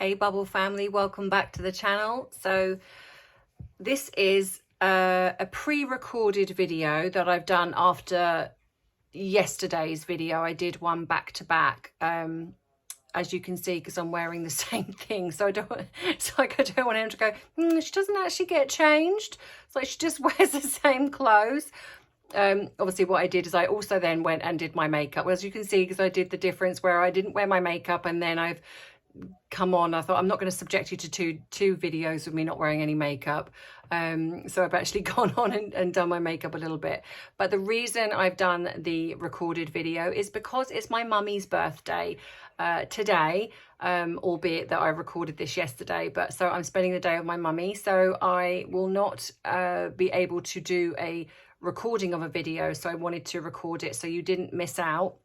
Hey Bubble family, welcome back to the channel. So this is a pre-recorded video that I've done after yesterday's video. I did one back to back, as you can see, because I'm wearing the same thing. So I don't want him to go, she doesn't actually get changed. It's like she just wears the same clothes. Obviously what I did is I also then went and did my makeup, as you can see, because I did the difference where I didn't wear my makeup and then I've come on. I thought I'm not going to subject you to two videos of me not wearing any makeup, so I've actually gone on and done my makeup a little bit. But the reason I've done the recorded video is because it's my mummy's birthday today, albeit that I recorded this yesterday, but so I'm spending the day with my mummy, so I will not be able to do a recording of a video, so I wanted to record it so you didn't miss out.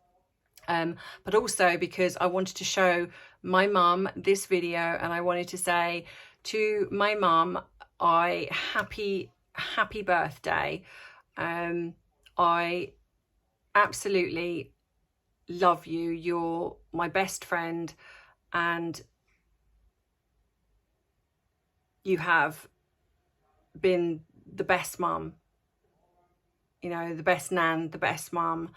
But also because I wanted to show my mum this video, and I wanted to say to my mum, happy birthday. I absolutely love you. You're my best friend, and you have been the best mum, you know, the best nan, the best mum,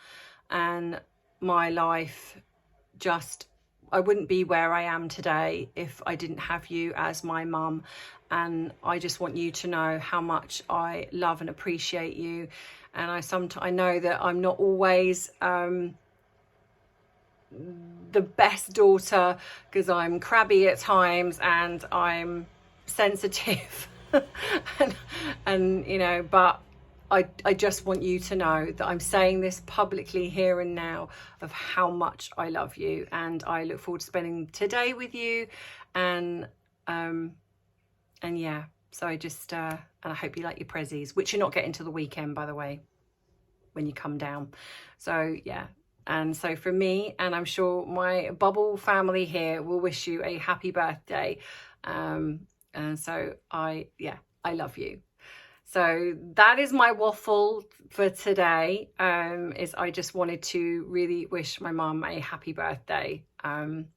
and my life I wouldn't be where I am today if I didn't have you as my mum. And I just want you to know how much I love and appreciate you. And I know that I'm not always the best daughter, because I'm crabby at times and I'm sensitive and you know, but I just want you to know that I'm saying this publicly here and now of how much I love you, and I look forward to spending today with you, and yeah, so I just and I hope you like your prezzies, which you're not getting till the weekend, by the way, when you come down. So yeah, and so for me, and I'm sure my Bubble family here will wish you a happy birthday, and so I love you. So that is my waffle for today, is I just wanted to really wish my mum a happy birthday. So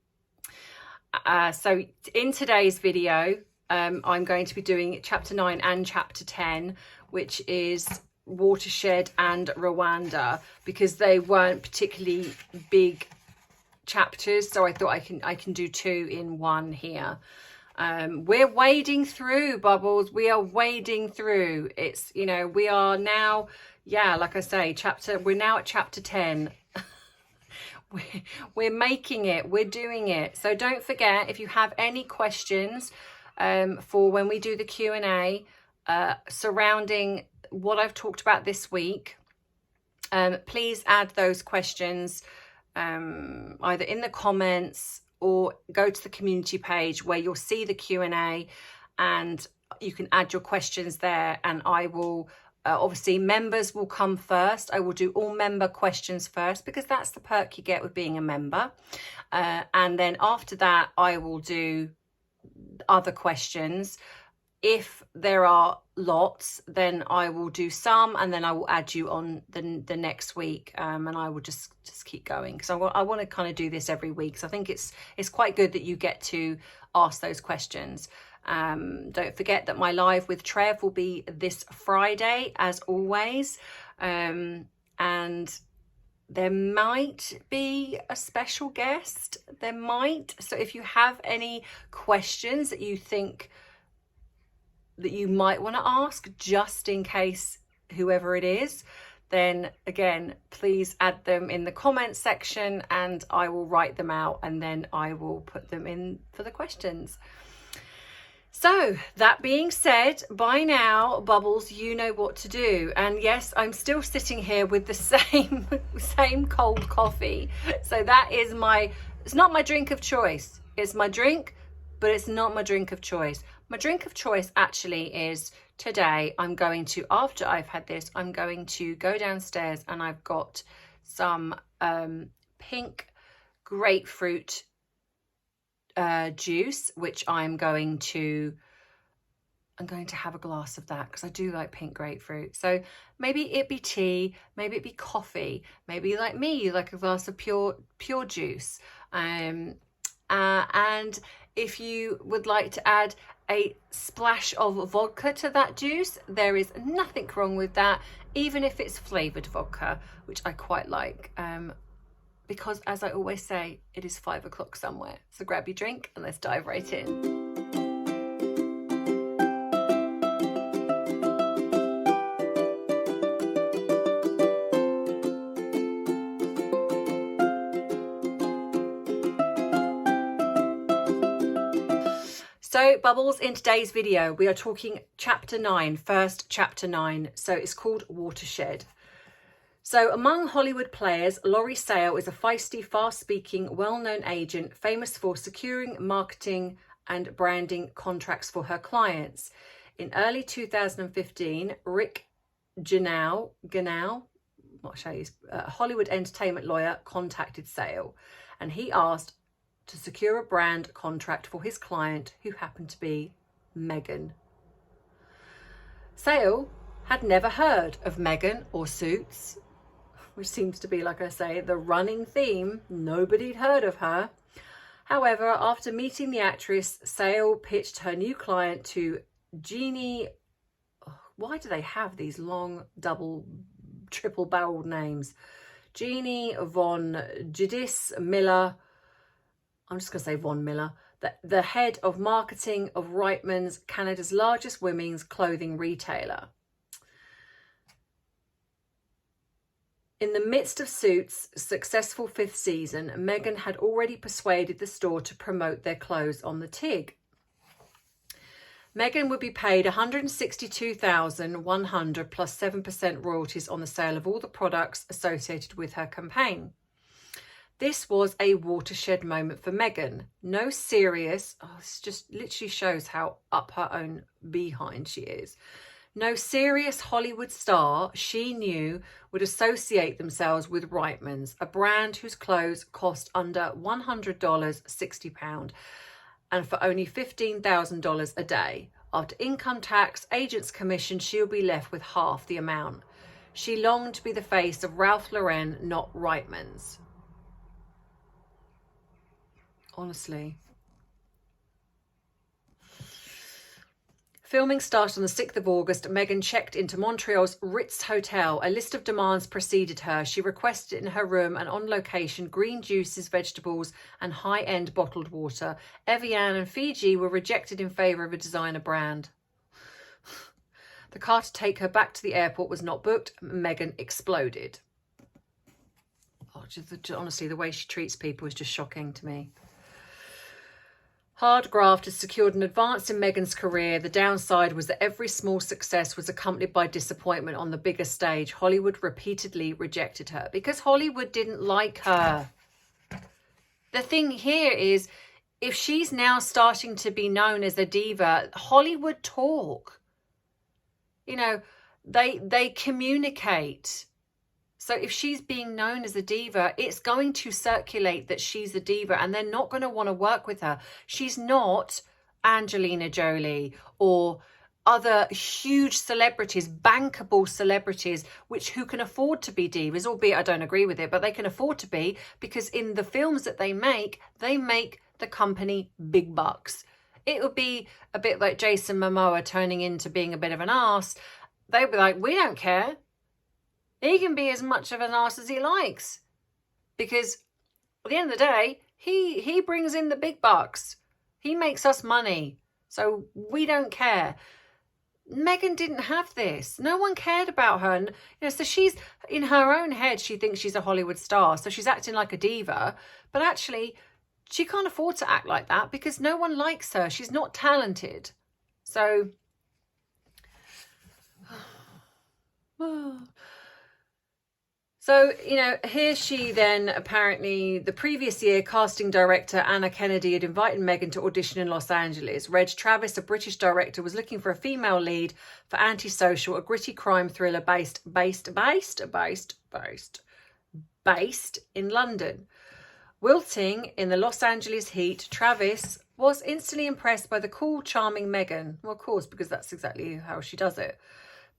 in today's video, I'm going to be doing chapter 9 and chapter 10, which is Watershed and Rwanda, because they weren't particularly big chapters. So I thought I can do two in one here. We're wading through, Bubbles. We are wading through. It's, you know, we are now, yeah, like I say, we're now at chapter 10. We're making it, we're doing it. So don't forget, if you have any questions for when we do the Q&A surrounding what I've talked about this week, please add those questions either in the comments or go to the community page where you'll see the Q&A, and you can add your questions there, and I will obviously members will come first. I will do all member questions first, because that's the perk you get with being a member, and then after that I will do other questions. If there are lots, then I will do some, and then I will add you on the next week, and I will just keep going, because I want to kind of do this every week. So I think it's quite good that you get to ask those questions. Don't forget that my live with Trev will be this Friday, as always, and there might be a special guest. There might. So if you have any questions that you think that you might want to ask, just in case whoever it is, then again, please add them in the comments section, and I will write them out, and then I will put them in for the questions. So that being said, by now, Bubbles, you know what to do. And yes, I'm still sitting here with the same cold coffee. So that is it's not my drink of choice. It's my drink, but it's not my drink of choice. My drink of choice actually is today, after I've had this, I'm going to go downstairs, and I've got some pink grapefruit juice, which I'm going to have a glass of that, because I do like pink grapefruit. So maybe it be tea, maybe it be coffee, maybe like me, you like a glass of pure juice. And If you would like to add a splash of vodka to that juice, there is nothing wrong with that, even if it's flavoured vodka, which I quite like. Because as I always say, it is 5 o'clock somewhere. So grab your drink and let's dive right in. So Bubbles, in today's video, we are talking chapter 9, first chapter 9. So it's called Watershed. So among Hollywood players, Laurie Sale is a feisty, fast-speaking, well-known agent famous for securing marketing and branding contracts for her clients. In early 2015, Rick Ganau, not sure he's a Hollywood entertainment lawyer, contacted Sale, and he asked to secure a brand contract for his client, who happened to be Meghan. Sale had never heard of Meghan or Suits, which seems to be, like I say, the running theme. Nobody'd heard of her. However, after meeting the actress, Sale pitched her new client to Jeannie. Why do they have these long, double, triple-barreled names? Jeannie Von Judis Miller. I'm just going to say Von Miller, the head of marketing of Reitman's, Canada's largest women's clothing retailer. In the midst of Suits' successful 5th season, Meghan had already persuaded the store to promote their clothes on the TIG. Meghan would be paid $162,100 plus 7% royalties on the sale of all the products associated with her campaign. This was a watershed moment for Meghan. No serious, this just literally shows how up her own behind she is. No serious Hollywood star she knew would associate themselves with Reitman's, a brand whose clothes cost under $100, £60, and for only $15,000 a day. After income tax, agent's commission, she'll be left with half the amount. She longed to be the face of Ralph Lauren, not Reitman's. Honestly. Filming started on the 6th of August. Meghan checked into Montreal's Ritz Hotel. A list of demands preceded her. She requested in her room and on location green juices, vegetables and high-end bottled water. Evian and Fiji were rejected in favour of a designer brand. The car to take her back to the airport was not booked. Meghan exploded. Honestly, the way she treats people is just shocking to me. Hard graft had secured an advance in Meghan's career. The downside was that every small success was accompanied by disappointment on the bigger stage. Hollywood repeatedly rejected her because Hollywood didn't like her. The thing here is, if she's now starting to be known as a diva, Hollywood talk. You know, they communicate. So if she's being known as a diva, it's going to circulate that she's a diva and they're not going to want to work with her. She's not Angelina Jolie or other huge celebrities, bankable celebrities, who can afford to be divas, albeit I don't agree with it, but they can afford to be because in the films that they make the company big bucks. It would be a bit like Jason Momoa turning into being a bit of an arse. They'd be like, we don't care. He can be as much of an arse as he likes because at the end of the day, he brings in the big bucks. He makes us money. So we don't care. Meghan didn't have this. No one cared about her. And, so she's in her own head. She thinks she's a Hollywood star. So she's acting like a diva. But actually, she can't afford to act like that because no one likes her. She's not talented. So... So, here she then, apparently, the previous year, casting director Anna Kennedy had invited Meghan to audition in Los Angeles. Reg Travis, a British director, was looking for a female lead for Antisocial, a gritty crime thriller based in London. Wilting in the Los Angeles heat, Travis was instantly impressed by the cool, charming Meghan. Well, of course, because that's exactly how she does it.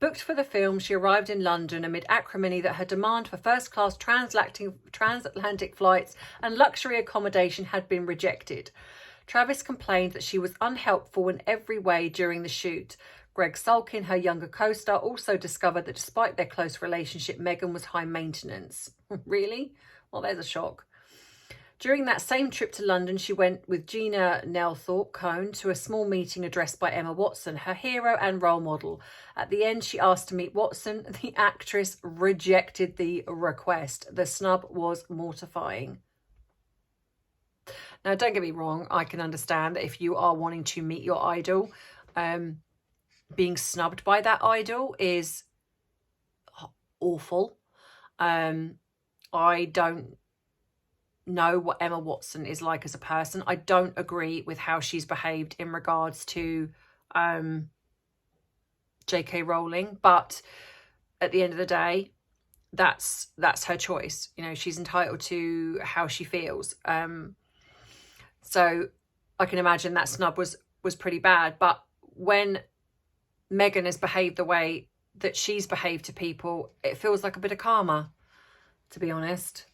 Booked for the film, she arrived in London amid acrimony that her demand for transatlantic flights and luxury accommodation had been rejected. Travis complained that she was unhelpful in every way during the shoot. Greg Sulkin, her younger co-star, also discovered that despite their close relationship, Meghan was high maintenance. Really? Well, there's a shock. During that same trip to London, she went with Gina Nelthorpe-Cohn to a small meeting addressed by Emma Watson, her hero and role model. At the end, she asked to meet Watson. The actress rejected the request. The snub was mortifying. Now, don't get me wrong. I can understand that if you are wanting to meet your idol, being snubbed by that idol is awful. I don't know what Emma Watson is like as a person. I don't agree with how she's behaved in regards to J.K. Rowling, but at the end of the day, that's her choice. You know, she's entitled to how she feels. So I can imagine that snub was pretty bad. But when Meghan has behaved the way that she's behaved to people, it feels like a bit of karma, to be honest.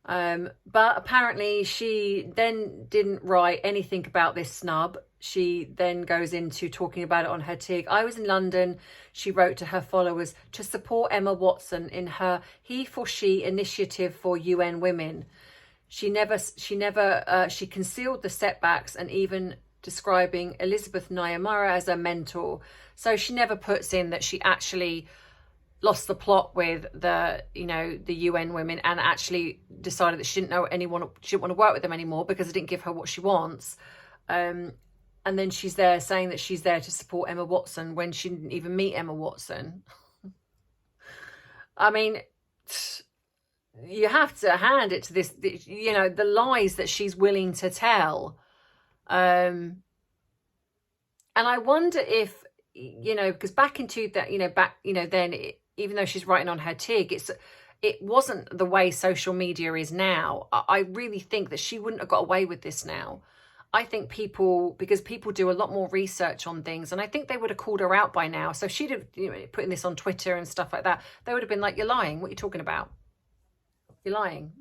But apparently she then didn't write anything about this snub. She then goes into talking about it on her TIG. I was in London, she wrote to her followers, to support Emma Watson in her He for She initiative for UN women. She concealed the setbacks, and even describing Elizabeth Nyamura as a mentor. So she never puts in that she actually lost the plot with the UN women and actually decided that she didn't want to work with them anymore because it didn't give her what she wants. And then she's there saying that she's there to support Emma Watson when she didn't even meet Emma Watson. I mean, you have to hand it to this, the lies that she's willing to tell. And I wonder if, because back into that, then even though she's writing on her TIG, it wasn't the way social media is now. I really think that she wouldn't have got away with this now. I think because people do a lot more research on things, and I think they would have called her out by now. So she'd have, putting this on Twitter and stuff like that, they would have been like, you're lying. What are you talking about? You're lying.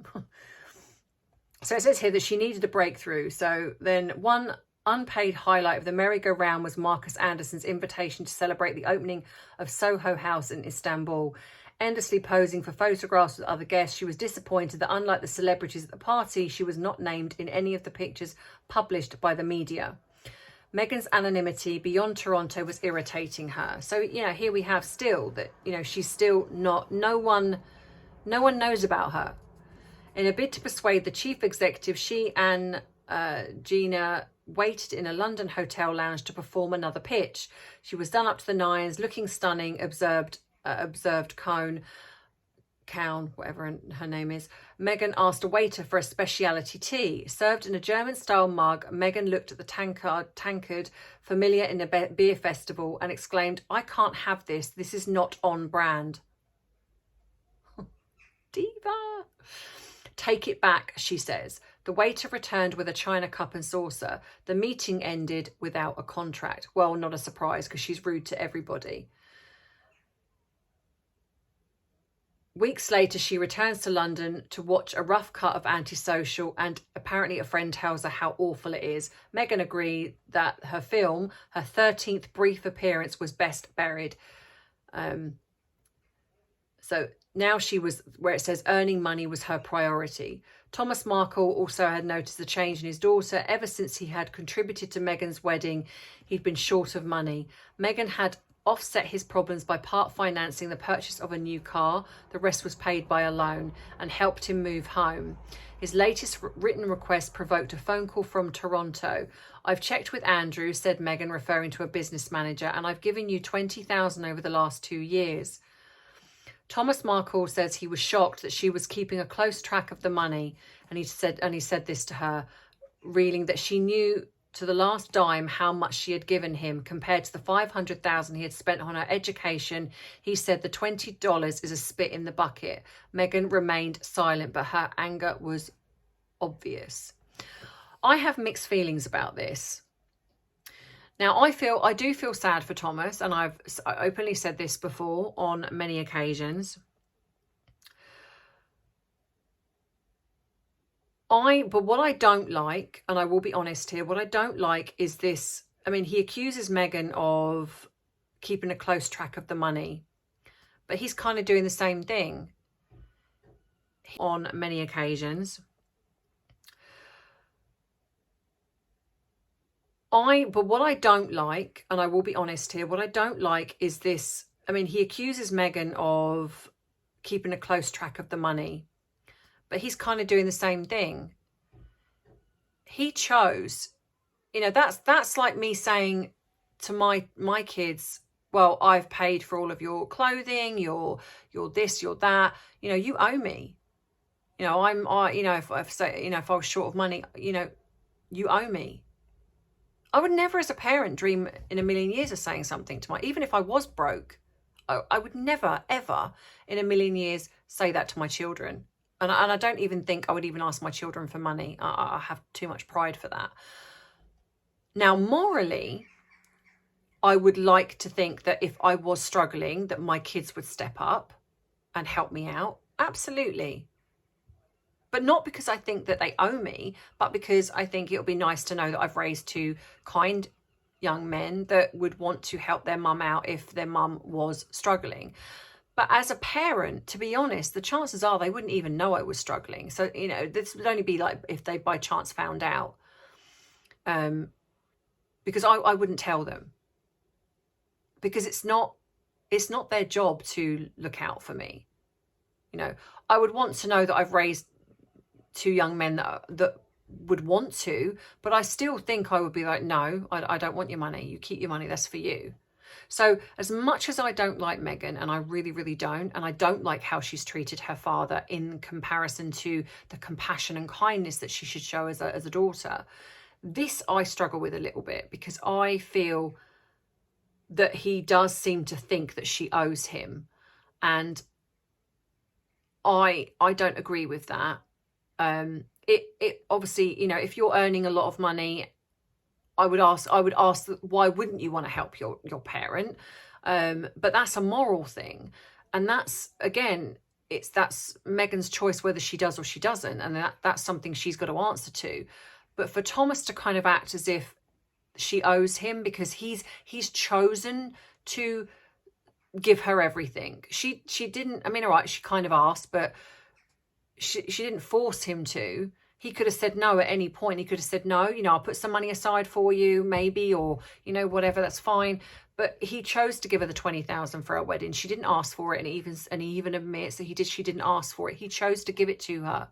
So it says here that she needed a breakthrough. So then one unpaid highlight of the merry-go-round was Marcus Anderson's invitation to celebrate the opening of Soho House in Istanbul. Endlessly posing for photographs with other guests, she was disappointed that unlike the celebrities at the party, she was not named in any of the pictures published by the media. Meghan's anonymity beyond Toronto was irritating her. So, here we have still that, she's still not, no one knows about her. In a bid to persuade the chief executive, she and Gina waited in a London hotel lounge to perform another pitch. She was done up to the nines, looking stunning, observed Cohn, whatever her name is. Meghan asked a waiter for a speciality tea. Served in a German-style mug, Meghan looked at the tankard familiar in a beer festival and exclaimed, "I can't have this. This is not on brand." Diva. "Take it back," she says. The waiter returned with a china cup and saucer. The meeting ended without a contract. Well, not a surprise because she's rude to everybody. Weeks later, she returns to London to watch a rough cut of Antisocial, and apparently a friend tells her how awful it is. Meghan agreed that her film, her 13th brief appearance, was best buried. So now she was where it says earning money was her priority. Thomas Markle also had noticed a change in his daughter. Ever since he had contributed to Meghan's wedding, he'd been short of money. Meghan had offset his problems by part financing the purchase of a new car. The rest was paid by a loan, and helped him move home. His latest written request provoked a phone call from Toronto. "I've checked with Andrew," said Meghan, referring to a business manager, "and I've given you $20,000 over the last 2 years. Thomas Markle says he was shocked that she was keeping a close track of the money, and he said this to her, revealing that she knew to the last dime how much she had given him compared to the $500,000 he had spent on her education. He said the $20 is a spit in the bucket. Meghan remained silent, but her anger was obvious. I have mixed feelings about this. Now, I do feel sad for Thomas, and I openly said this before on many occasions. But what I don't like, and I will be honest here, what I don't like is this. I mean, he accuses Meghan of keeping a close track of the money, but he's kind of doing the same thing on many occasions. But what I don't like, and I will be honest here, what I don't like is this. I mean, he accuses Meghan of keeping a close track of the money, but he's kind of doing the same thing. He chose, that's like me saying to my kids, well, I've paid for all of your clothing, your this, your that, you owe me. If I was short of money, you owe me. I would never as a parent dream in a million years of saying something to even if I was broke, I would never, ever in a million years say that to my children. And I don't even think I would even ask my children for money. I have too much pride for that. Now, morally, I would like to think that if I was struggling, that my kids would step up and help me out. Absolutely. But not because I think that they owe me, but because I think it would be nice to know that I've raised two kind young men that would want to help their mum out if their mum was struggling. But as a parent, to be honest, the chances are they wouldn't even know I was struggling. So, this would only be like if they by chance found out. Because I wouldn't tell them. Because it's not their job to look out for me. I would want to know that I've raised two young men that would want to, but I still think I would be like, no, I don't want your money. You keep your money. That's for you. So as much as I don't like Meghan, and I really, really don't, and I don't like how she's treated her father in comparison to the compassion and kindness that she should show as a daughter, this I struggle with a little bit, because I feel that he does seem to think that she owes him. And I don't agree with that. It obviously, if you're earning a lot of money, I would ask why wouldn't you want to help your parent? But that's a moral thing. And that's, again, that's Meghan's choice whether she does or she doesn't. And that's something she's got to answer to. But for Thomas to kind of act as if she owes him because he's chosen to give her everything. She didn't, I mean, all right, she kind of asked, but she didn't force him to. He could have said no at any point. He could have said, no, I'll put some money aside for you, maybe, or, whatever, that's fine. But he chose to give her the 20,000 for her wedding. She didn't ask for it. And he even admits that she didn't ask for it. He chose to give it to her,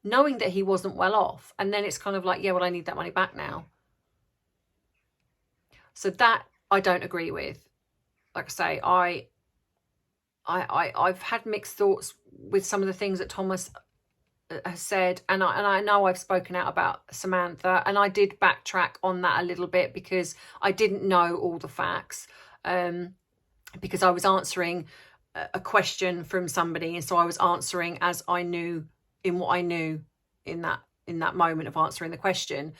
knowing that he wasn't well off. And then it's kind of like, yeah, well, I need that money back now. So that I don't agree with. Like I say, I've had mixed thoughts with some of the things that Thomas has said, and I know I've spoken out about Samantha, and I did backtrack on that a little bit because I didn't know all the facts, because I was answering a question from somebody, and so I was answering as I knew in what I knew in that moment of answering the question.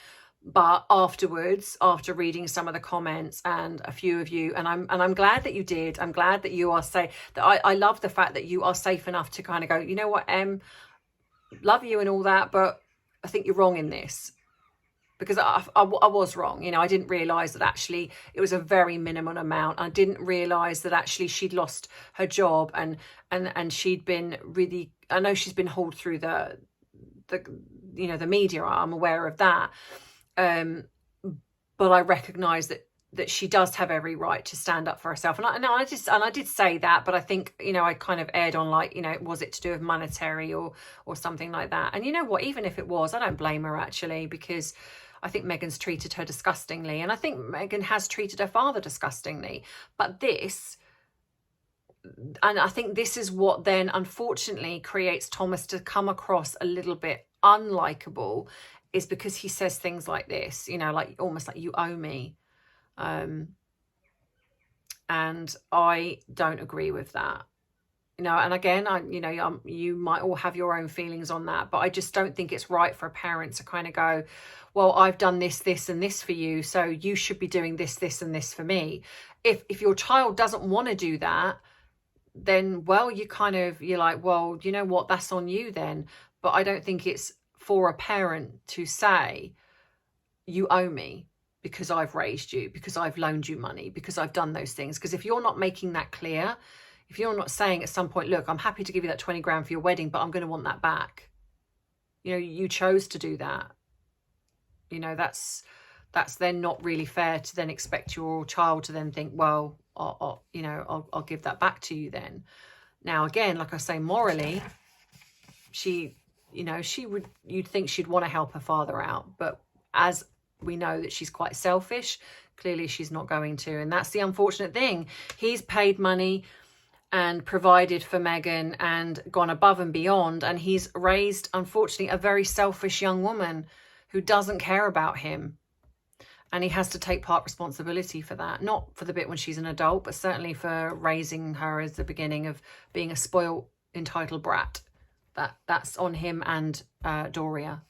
But afterwards, after reading some of the comments and a few of you, and I'm glad that you did. I'm glad that you are safe. That I love the fact that you are safe enough to kind of go, you know what, love you and all that, but I think you're wrong in this, because I was wrong. I didn't realise that actually it was a very minimal amount. I didn't realise that actually she'd lost her job and she'd been really. I know she's been hauled through the media. I'm aware of that. But I recognise that she does have every right to stand up for herself. And I did say that, but I think, I kind of aired on like, was it to do with monetary or something like that? And you know what, even if it was, I don't blame her actually, because I think Meghan's treated her disgustingly. And I think Meghan has treated her father disgustingly. But I think this is what then unfortunately creates Thomas to come across a little bit unlikable, is because he says things like this, like almost like you owe me. And I don't agree with that. And again, you might all have your own feelings on that, but I just don't think it's right for a parent to kind of go, well, I've done this, this, and this for you, so you should be doing this, this, and this for me. If your child doesn't want to do that, then, well, you're like, well, you know what, that's on you then. But I don't think it's for a parent to say, you owe me because I've raised you, because I've loaned you money, because I've done those things. Because if you're not making that clear, if you're not saying at some point, look, I'm happy to give you that 20 grand for your wedding, but I'm going to want that back. You know, you chose to do that. You know, that's then not really fair to then expect your child to then think, well, I'll give that back to you then. Now, again, like I say, morally, you'd think she'd want to help her father out. But as we know that she's quite selfish, clearly she's not going to. And that's the unfortunate thing. He's paid money and provided for Meghan and gone above and beyond. And he's raised, unfortunately, a very selfish young woman who doesn't care about him. And he has to take part responsibility for that. Not for the bit when she's an adult, but certainly for raising her as the beginning of being a spoiled, entitled brat. That's on him and Doria.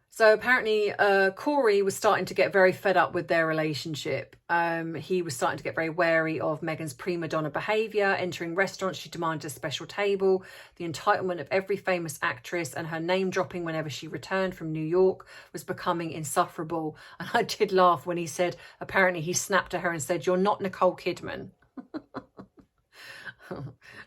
So apparently Corey was starting to get very fed up with their relationship. He was starting to get very wary of Meghan's prima donna behaviour. Entering restaurants, she demanded a special table. The entitlement of every famous actress and her name dropping whenever she returned from New York was becoming insufferable. And I did laugh when he said, apparently he snapped at her and said, "You're not Nicole Kidman."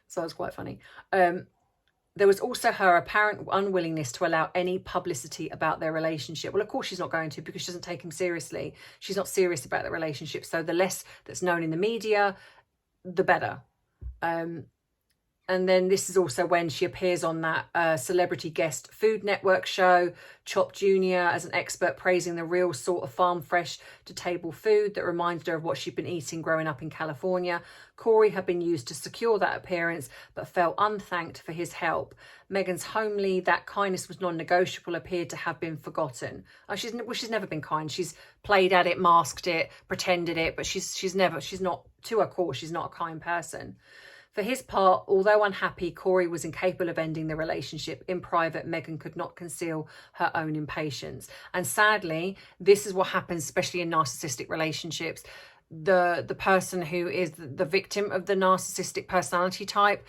So it's quite funny. There was also her apparent unwillingness to allow any publicity about their relationship. Well, of course she's not going to, because she doesn't take him seriously. She's not serious about the relationship. So the less that's known in the media, the better. And then this is also when she appears on that celebrity guest Food Network show, Chop Jr., as an expert praising the real sort of farm fresh to table food that reminded her of what she'd been eating growing up in California. Corey had been used to secure that appearance, but felt unthanked for his help. Meghan's homely, that kindness was non-negotiable, appeared to have been forgotten. She's never been kind. She's played at it, masked it, pretended it, but she's not, to her core, she's not a kind person. For his part, although unhappy, Corey was incapable of ending the relationship. In private, Meghan could not conceal her own impatience. And sadly, this is what happens, especially in narcissistic relationships. The person who is the victim of the narcissistic personality type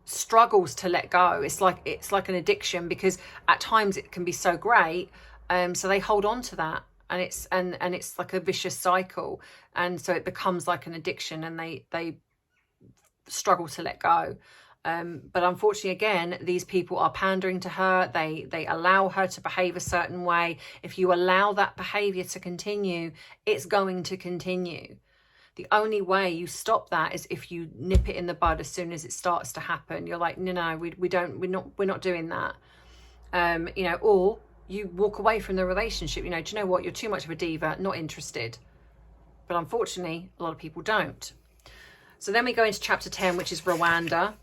struggles to let go. It's like an addiction, because at times it can be so great, so they hold on to that. And it's like a vicious cycle, and so it becomes like an addiction, and they struggle to let go. But unfortunately, again, these people are pandering to her. They allow her to behave a certain way. If you allow that behavior to continue, it's going to continue. The only way you stop that is if you nip it in the bud as soon as it starts to happen. You're like, no, we're not doing that. Or you walk away from the relationship. Do you know what? You're too much of a diva, not interested. But unfortunately, a lot of people don't. So then we go into chapter 10, which is Rwanda.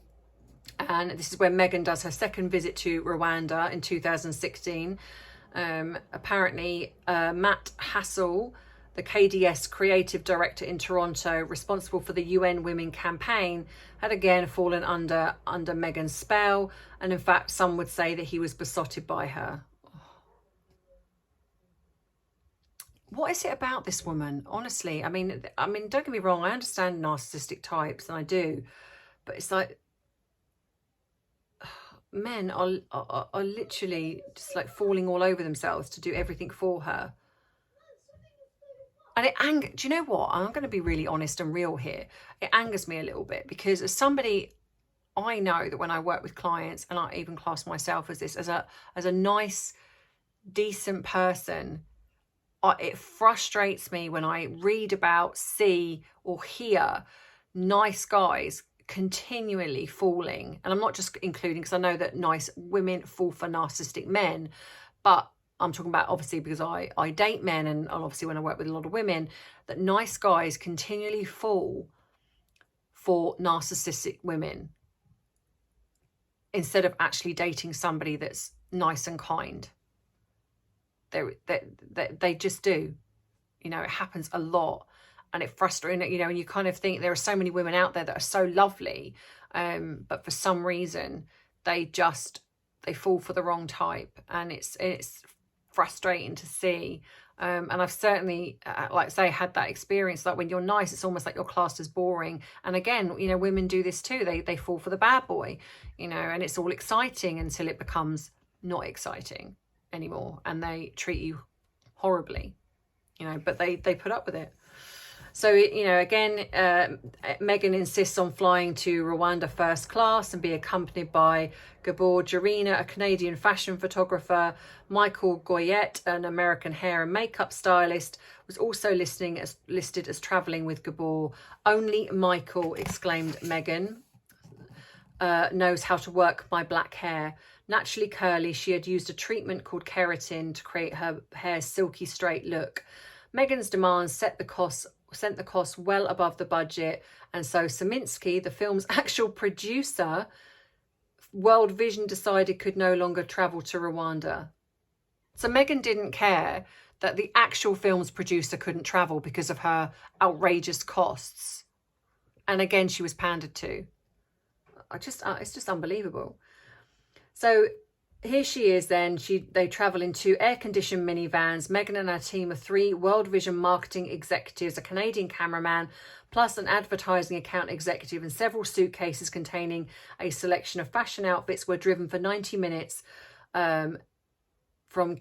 And this is where Meghan does her second visit to Rwanda in 2016. Apparently, Matt Hassel, the KDS creative director in Toronto, responsible for the UN Women campaign, had again fallen under Meghan's spell. And in fact, some would say that he was besotted by her. What is it about this woman? Honestly, I mean, don't get me wrong. I understand narcissistic types, and I do, but it's like men are literally just like falling all over themselves to do everything for her. And do you know what? I'm going to be really honest and real here. It angers me a little bit, because as somebody, I know that when I work with clients, and I even class myself as this, as a nice, decent person, it frustrates me when I read about, see, or hear nice guys continually falling. And I'm not just including, because I know that nice women fall for narcissistic men, but I'm talking about, obviously, because I date men, and obviously when I work with a lot of women, that nice guys continually fall for narcissistic women instead of actually dating somebody that's nice and kind. They just do. It happens a lot, and it frustrates, and you kind of think there are so many women out there that are so lovely, but for some reason they fall for the wrong type, and it's frustrating to see. And I've certainly, like I say, had that experience. Like when you're nice, it's almost like you're classed as boring. And again, you know, women do this too. They fall for the bad boy, you know, and it's all exciting until it becomes not exciting anymore. And they treat you horribly, you know, but they put up with it. So, you know, again, Meghan insists on flying to Rwanda first class and be accompanied by Gabor Jarina, a Canadian fashion photographer. Michael Goyette, an American hair and makeup stylist, was also listed as travelling with Gabor. Only Michael, exclaimed Meghan, knows how to work my black hair. Naturally curly, she had used a treatment called keratin to create her hair's silky straight look. Meghan's demands sent the cost well above the budget, and so Saminsky, the film's actual producer, World Vision decided could no longer travel to Rwanda. So Meghan didn't care that the actual film's producer couldn't travel because of her outrageous costs. And again, she was pandered to. It's just unbelievable. So here she is then. They travel in 2 air-conditioned minivans. Meghan and her team of 3 World Vision marketing executives, a Canadian cameraman, plus an advertising account executive, and several suitcases containing a selection of fashion outfits were driven for 90 minutes from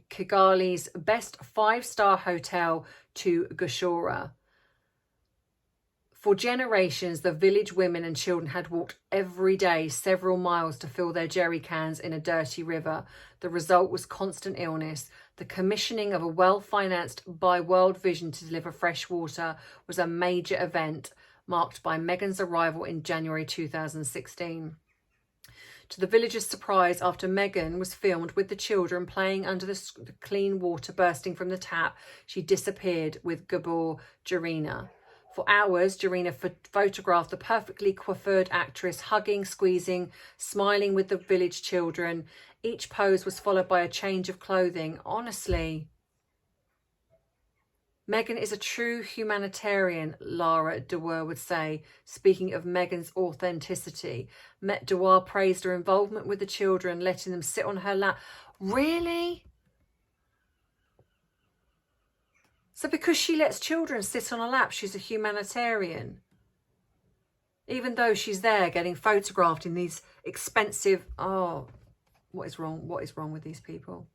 Kigali's best 5-star hotel to Gashora. For generations, the village women and children had walked every day several miles to fill their jerry cans in a dirty river. The result was constant illness. The commissioning of a well-financed by World Vision to deliver fresh water was a major event, marked by Meghan's arrival in January 2016. To the villagers' surprise, after Meghan was filmed with the children playing under the clean water bursting from the tap, she disappeared with Gabor Jarina. For hours, Jarina photographed the perfectly coiffured actress hugging, squeezing, smiling with the village children. Each pose was followed by a change of clothing. Honestly, Meghan is a true humanitarian, Lara Dewar would say, speaking of Meghan's authenticity. Dewar praised her involvement with the children, letting them sit on her lap. Really? So because she lets children sit on her lap, she's a humanitarian? Even though she's there getting photographed in these expensive... Oh, what is wrong? What is wrong with these people?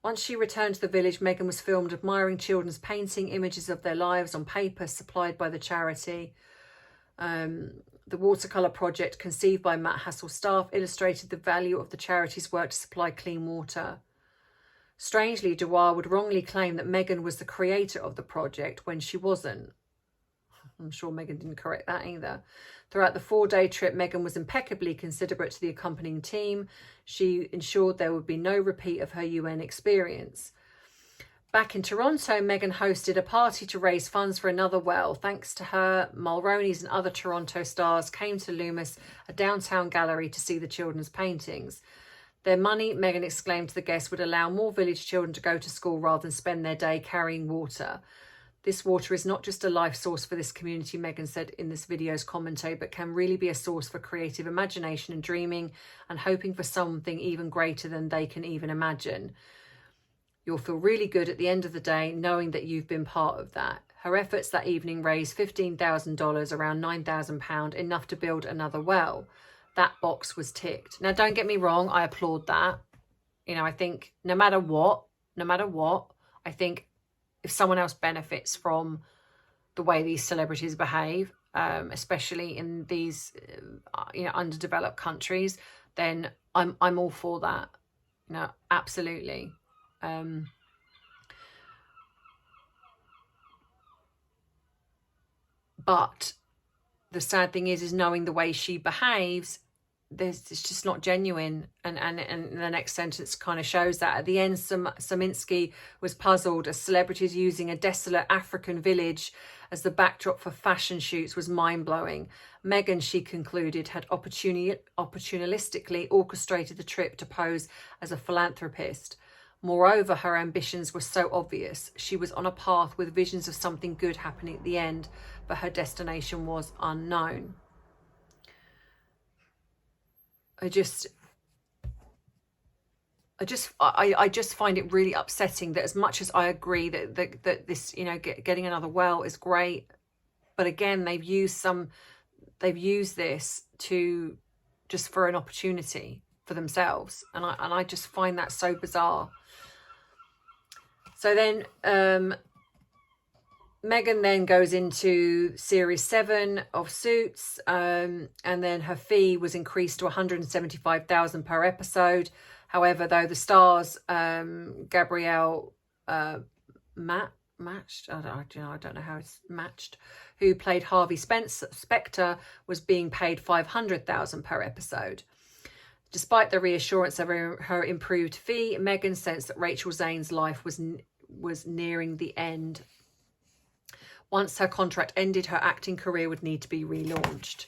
Once she returned to the village, Meghan was filmed admiring children's painting images of their lives on paper supplied by the charity. The watercolour project, conceived by Matt Hassel's staff, illustrated the value of the charity's work to supply clean water. Strangely, Dewar would wrongly claim that Meghan was the creator of the project when she wasn't. I'm sure Meghan didn't correct that either. Throughout the 4-day trip, Meghan was impeccably considerate to the accompanying team. She ensured there would be no repeat of her UN experience. Back in Toronto, Meghan hosted a party to raise funds for another well. Thanks to her, Mulroney's and other Toronto stars came to Loomis, a downtown gallery, to see the children's paintings. Their money, Meghan exclaimed to the guests, would allow more village children to go to school rather than spend their day carrying water. This water is not just a life source for this community, Meghan said in this video's commentary, but can really be a source for creative imagination and dreaming and hoping for something even greater than they can even imagine. You'll feel really good at the end of the day knowing that you've been part of that. Her efforts that evening raised $15,000, around £9,000, enough to build another well. That box was ticked. Now, don't get me wrong, I applaud that. You know, I think no matter what, I think if someone else benefits from the way these celebrities behave, especially in these, underdeveloped countries, then I'm all for that. You know, absolutely. But the sad thing is knowing the way she behaves, it's just not genuine. And the next sentence kind of shows that. At the end, Saminsky was puzzled as celebrities using a desolate African village as the backdrop for fashion shoots was mind-blowing. Meghan, she concluded, had opportunistically orchestrated the trip to pose as a philanthropist. Moreover, her ambitions were so obvious. She was on a path with visions of something good happening at the end, but her destination was unknown. I I just find it really upsetting that as much as I agree that this, you know, getting another well is great, but again, they've used this to just for an opportunity for themselves, and I just find that so bizarre. So then Meghan then goes into series 7 of Suits, and then her fee was increased to $175,000 per episode. However, though the stars, Gabrielle matched, I don't know how it's matched, who played Harvey Specter, was being paid $500,000 per episode. Despite the reassurance of her improved fee, Meghan sensed that Rachel Zane's life was nearing the end. Once her contract ended, her acting career would need to be relaunched.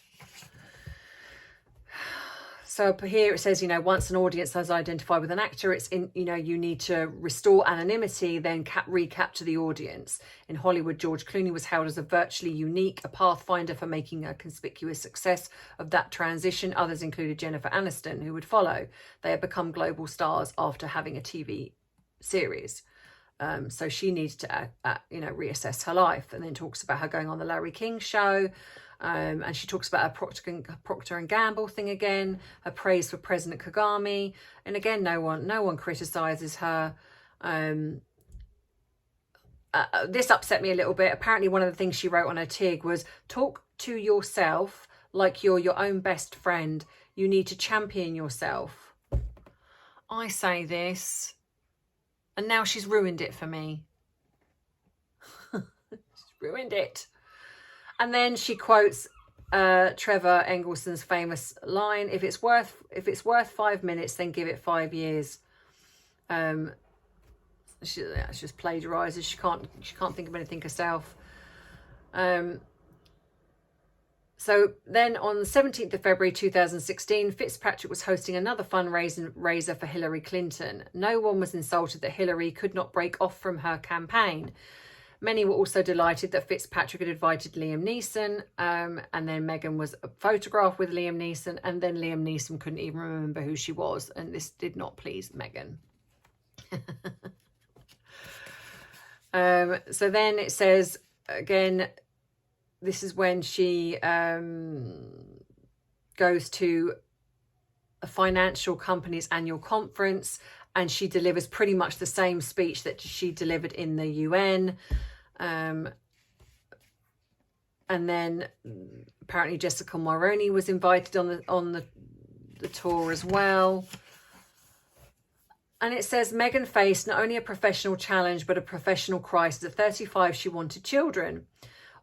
So here it says, you know, once an audience has identified with an actor, it's in, you know, you need to restore anonymity, then recapture the audience. In Hollywood, George Clooney was hailed as a virtually unique, a pathfinder for making a conspicuous success of that transition. Others included Jennifer Aniston, who would follow. They had become global stars after having a TV series. So she needs to, you know, reassess her life, and then talks about her going on the Larry King show. And she talks about her Procter and Gamble thing again, her praise for President Kagame, and again, no one criticizes her. This upset me a little bit. Apparently, one of the things she wrote on her TIG was, "Talk to yourself like you're your own best friend. You need to champion yourself." I say this, and now she's ruined it for me. She's ruined it. And then she quotes Trevor Engleson's famous line, if it's worth 5 minutes, then give it 5 years. She just plagiarizes. She can't think of anything herself. So then on the 17th of February 2016, Fitzpatrick was hosting another fundraiser for Hillary Clinton. No one was insulted that Hillary could not break off from her campaign. Many were also delighted that Fitzpatrick had invited Liam Neeson, and then Meghan was photographed with Liam Neeson, and then Liam Neeson couldn't even remember who she was, and this did not please Meghan. So then it says, again, this is when she goes to a financial company's annual conference, and she delivers pretty much the same speech that she delivered in the UN. And then apparently Jessica Mulroney was invited on the tour as well. And it says Meghan faced not only a professional challenge but a professional crisis. At 35, she wanted children.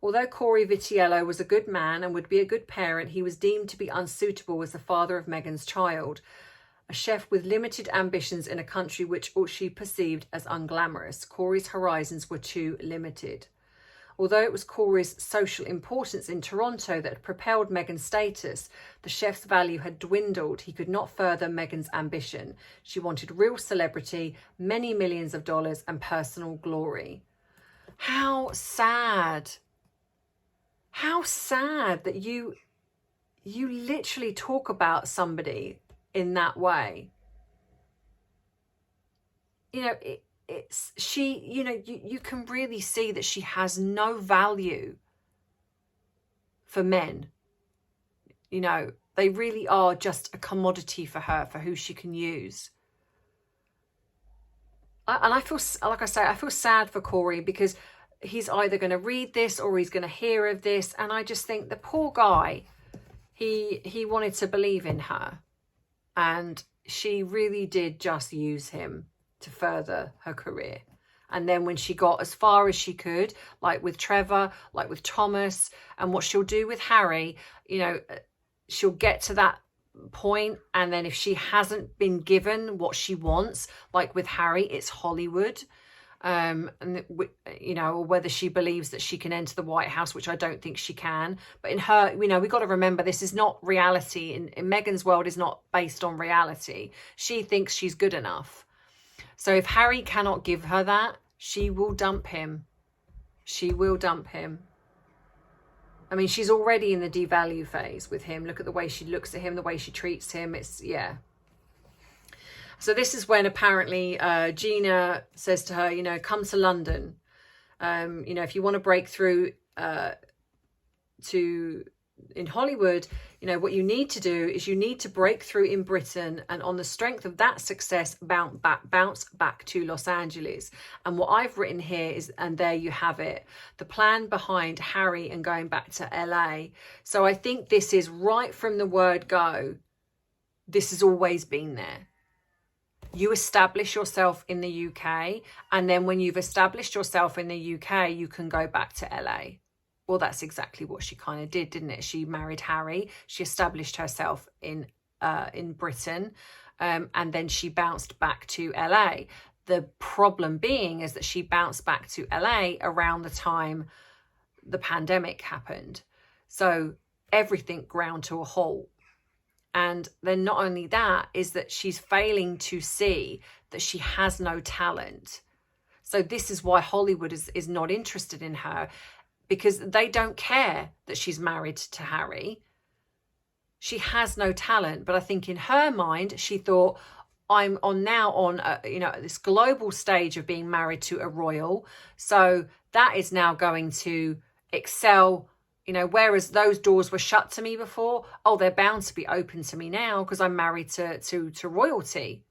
Although Corey Vitiello was a good man and would be a good parent, he was deemed to be unsuitable as the father of Meghan's child. A chef with limited ambitions in a country which she perceived as unglamorous, Corey's horizons were too limited. Although it was Corey's social importance in Toronto that had propelled Meghan's status, the chef's value had dwindled. He could not further Meghan's ambition. She wanted real celebrity, many millions of dollars, and personal glory. How sad. How sad that you literally talk about somebody in that way. You know, it's she, you know, you can really see that she has no value for men. You know, they really are just a commodity for her, for who she can use. And I feel, like I say, I feel sad for Corey, because he's either going to read this or he's going to hear of this. And I just think the poor guy, he wanted to believe in her. And she really did just use him to further her career. And then when she got as far as she could, like with Trevor, like with Thomas, and what she'll do with Harry, you know, she'll get to that point, and then if she hasn't been given what she wants, like with Harry, it's Hollywood. And you know, or whether she believes that she can enter the White House, which I don't think she can. But in her, you know, we've got to remember, this is not reality. In Meghan's world is not based on reality. She thinks she's good enough. So if Harry cannot give her that, she will dump him. She will dump him. I mean, she's already in the devalue phase with him. Look at the way she looks at him, the way she treats him. It's, yeah. So this is when apparently Gina says to her, you know, come to London. You know, if you want to break through in Hollywood, you know, what you need to do is you need to break through in Britain, and on the strength of that success, bounce back to Los Angeles. And what I've written here is, and there you have it, the plan behind Harry and going back to LA. So I think this is right from the word go. This has always been there. You establish yourself in the UK, and then when you've established yourself in the UK, you can go back to LA. Well, that's exactly what she kind of did, didn't it? She married Harry. She established herself in Britain, and then she bounced back to LA. The problem being is that she bounced back to LA around the time the pandemic happened. So everything ground to a halt. And then not only that, is that she's failing to see that she has no talent. So this is why Hollywood is not interested in her, because they don't care that she's married to Harry. She has no talent. But I think in her mind, she thought, I'm on you know, this global stage of being married to a royal. So that is now going to excel, you know, whereas those doors were shut to me before. Oh, they're bound to be open to me now because I'm married to royalty.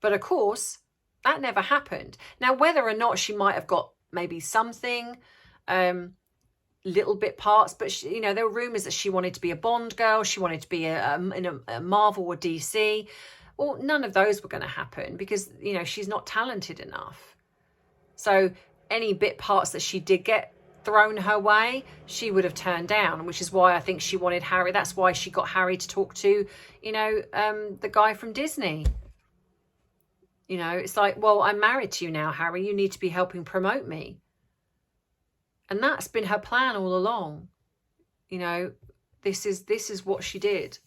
But of course, that never happened. Now, whether or not she might have got maybe something, little bit parts, but she, you know, there were rumors that she wanted to be a Bond girl, she wanted to be in a Marvel or DC. Well, none of those were going to happen because, you know, she's not talented enough. So any bit parts that she did get thrown her way, she would have turned down, which is why I think she wanted Harry. That's why she got Harry to talk to, you know, the guy from Disney. You know, it's like, well, I'm married to you now, Harry. You need to be helping promote me. And that's been her plan all along. You know, this is what she did.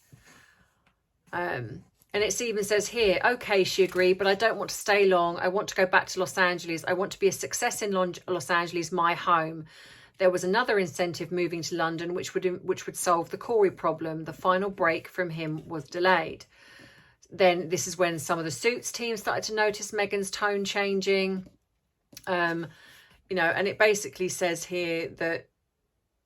And it even says here, okay, she agreed, but I don't want to stay long. I want to go back to Los Angeles. I want to be a success in Los Angeles, my home. There was another incentive moving to London, which would solve the Corey problem. The final break from him was delayed. Then this is when some of the Suits team started to notice Meghan's tone changing. You know, and it basically says here that,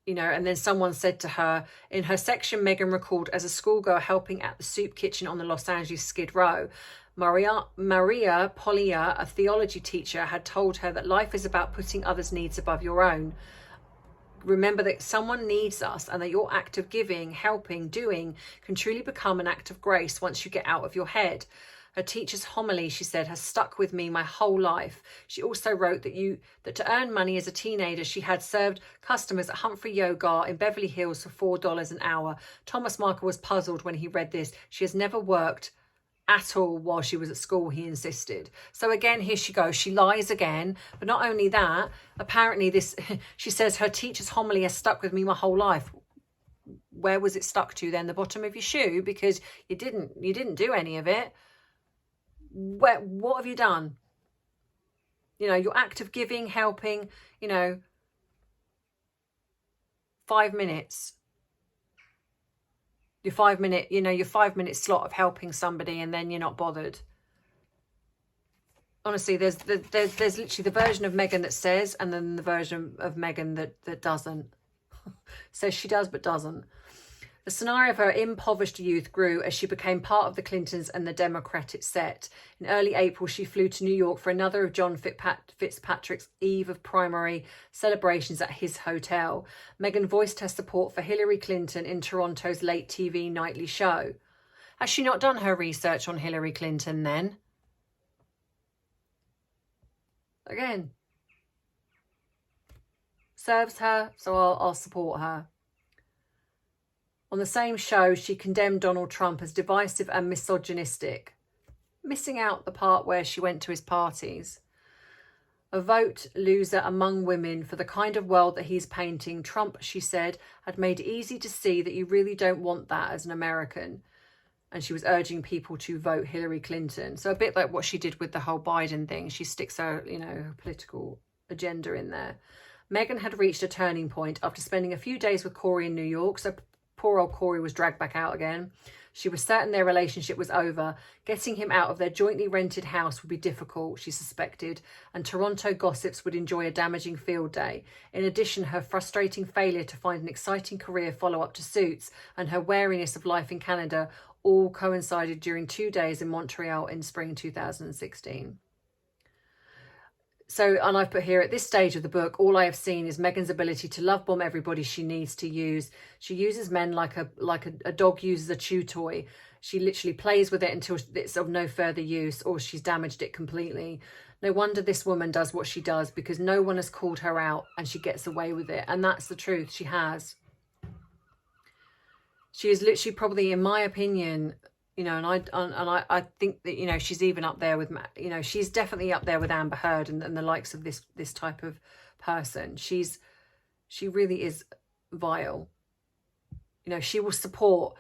you know, and then someone said to her, in her section, Meghan recalled as a schoolgirl helping at the soup kitchen on the Los Angeles Skid Row. Maria Polia, a theology teacher, had told her that life is about putting others' needs above your own. Remember that someone needs us, and that your act of giving, helping, doing can truly become an act of grace once you get out of your head. Her teacher's homily, she said, has stuck with me my whole life. She also wrote that to earn money as a teenager, she had served customers at Humphrey Yoga in Beverly Hills for $4 an hour. Thomas Markle was puzzled when he read this. She has never worked at all while she was at school, he insisted. So again, here she goes. She lies again. But not only that, apparently this, she says her teacher's homily has stuck with me my whole life. Where was it stuck to then? The bottom of your shoe? Because you didn't do any of it. What have you done? You know, your act of giving, helping, you know, 5 minutes. Your 5 minute, you know, your 5 minute slot of helping somebody, and then you're not bothered. Honestly, there's literally the version of Meghan that says, and then the version of Meghan that doesn't. Says she does but doesn't. The scenario of her impoverished youth grew as she became part of the Clintons and the Democratic set. In early April, she flew to New York for another of John Fitzpatrick's eve of primary celebrations at his hotel. Meghan voiced her support for Hillary Clinton in Toronto's late TV nightly show. Has she not done her research on Hillary Clinton then? Again, serves her, so I'll support her. On the same show, she condemned Donald Trump as divisive and misogynistic, missing out the part where she went to his parties. A vote loser among women for the kind of world that he's painting, Trump, she said, had made it easy to see that you really don't want that as an American. And she was urging people to vote Hillary Clinton. So a bit like what she did with the whole Biden thing. She sticks her, you know, her political agenda in there. Meghan had reached a turning point after spending a few days with Corey in New York, so poor old Corey was dragged back out again. She was certain their relationship was over. Getting him out of their jointly rented house would be difficult, she suspected, and Toronto gossips would enjoy a damaging field day. In addition, her frustrating failure to find an exciting career follow-up to Suits and her wariness of life in Canada all coincided during 2 days in Montreal in spring 2016. So, and I've put here, at this stage of the book, all I have seen is Meghan's ability to love bomb everybody she needs to use. She uses men like a dog uses a chew toy. She literally plays with it until it's of no further use or she's damaged it completely. No wonder this woman does what she does, because no one has called her out and she gets away with it. And that's the truth. She has. She is literally probably, in my opinion, you know, and I think that, you know, she's even up there with, you know, she's definitely up there with Amber Heard and the likes of this type of person. She really is vile. You know, she will support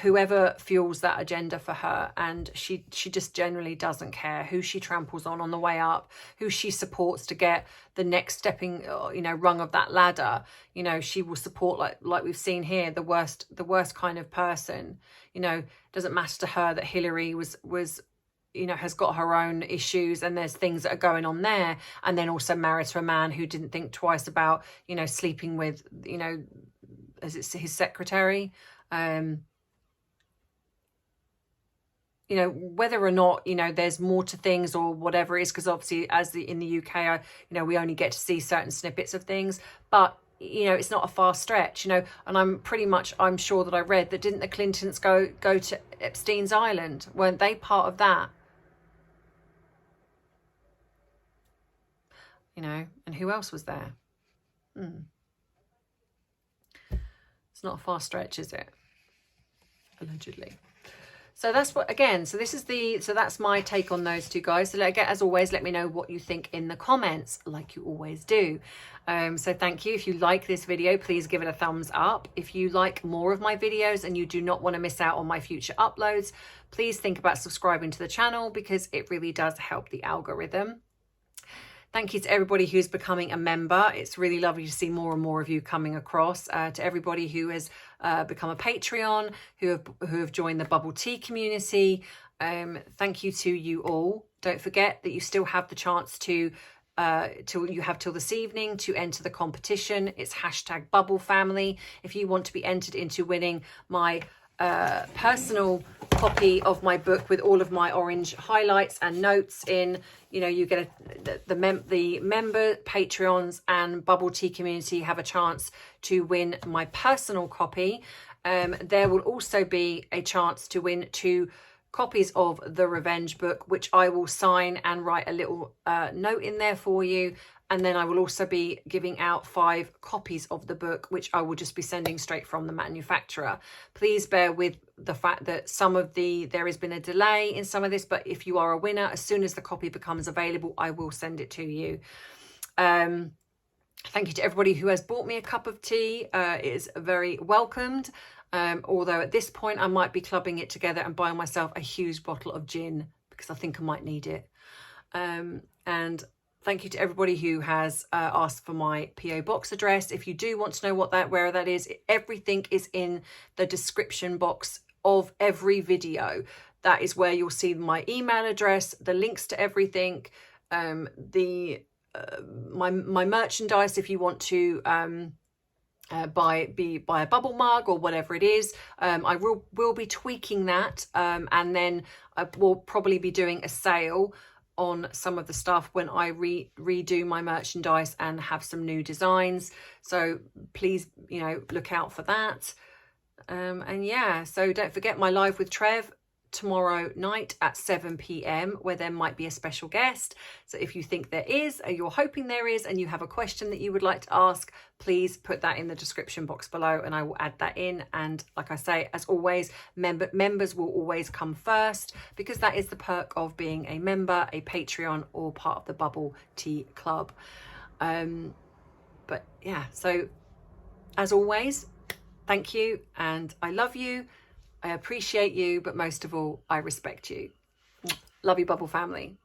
whoever fuels that agenda for her, and she just generally doesn't care who she tramples on the way up, who she supports to get the next stepping, you know, rung of that ladder. You know, she will support, like we've seen here, the worst kind of person. You know, doesn't matter to her that Hillary was you know, has got her own issues and there's things that are going on there, and then also married to a man who didn't think twice about, you know, sleeping with, you know, as it's his secretary. You know, whether or not, you know, there's more to things or whatever it is, because obviously in the UK, you know, we only get to see certain snippets of things, but, you know, it's not a far stretch, you know, and I'm sure that I read that didn't the Clintons go to Epstein's Island? Weren't they part of that? You know, and who else was there? It's not a far stretch, is it? Allegedly. So that's what, again, so that's my take on those two guys. So as always, let me know what you think in the comments, like you always do. So thank you. If you like this video, please give it a thumbs up. If you like more of my videos and you do not want to miss out on my future uploads, please think about subscribing to the channel, because it really does help the algorithm. Thank you to everybody who's becoming a member. It's really lovely to see more and more of you coming across. To everybody who has become a Patreon, who have joined the bubble tea community, thank you to you all. Don't forget that you still have the chance to till this evening to enter the competition. It's #BubbleFamily. If you want to be entered into winning my personal copy of my book with all of my orange highlights and notes in, you know, you get the member Patreons and bubble tea community have a chance to win my personal copy. There will also be a chance to win 2 copies of the Revenge book, which I will sign and write a little note in there for you. And then I will also be giving out 5 copies of the book, which I will just be sending straight from the manufacturer. Please bear with the fact that there has been a delay in some of this, but if you are a winner, as soon as the copy becomes available, I will send it to you. Thank you to everybody who has bought me a cup of tea. It is very welcomed. Although at this point I might be clubbing it together and buying myself a huge bottle of gin, because I think I might need it. And thank you to everybody who has asked for my PO box address. If you do want to know where that is, everything is in the description box of every video. That is where you'll see my email address, the links to everything, my merchandise if you want to buy a bubble mug or whatever it is. I will be tweaking that, and then I will probably be doing a sale on some of the stuff when I redo my merchandise and have some new designs. So please, you know, look out for that. And yeah, so don't forget my live with Trev tomorrow night at 7 p.m, where there might be a special guest. So if you think there is, or you're hoping there is, and you have a question that you would like to ask, please put that in the description box below and I will add that in. And like I say, as always, members will always come first, because that is the perk of being a member, a Patreon, or part of the Bubble Tea Club. But yeah, so as always, thank you, and I love you. I appreciate you, but most of all, I respect you. Love you, Bubble family.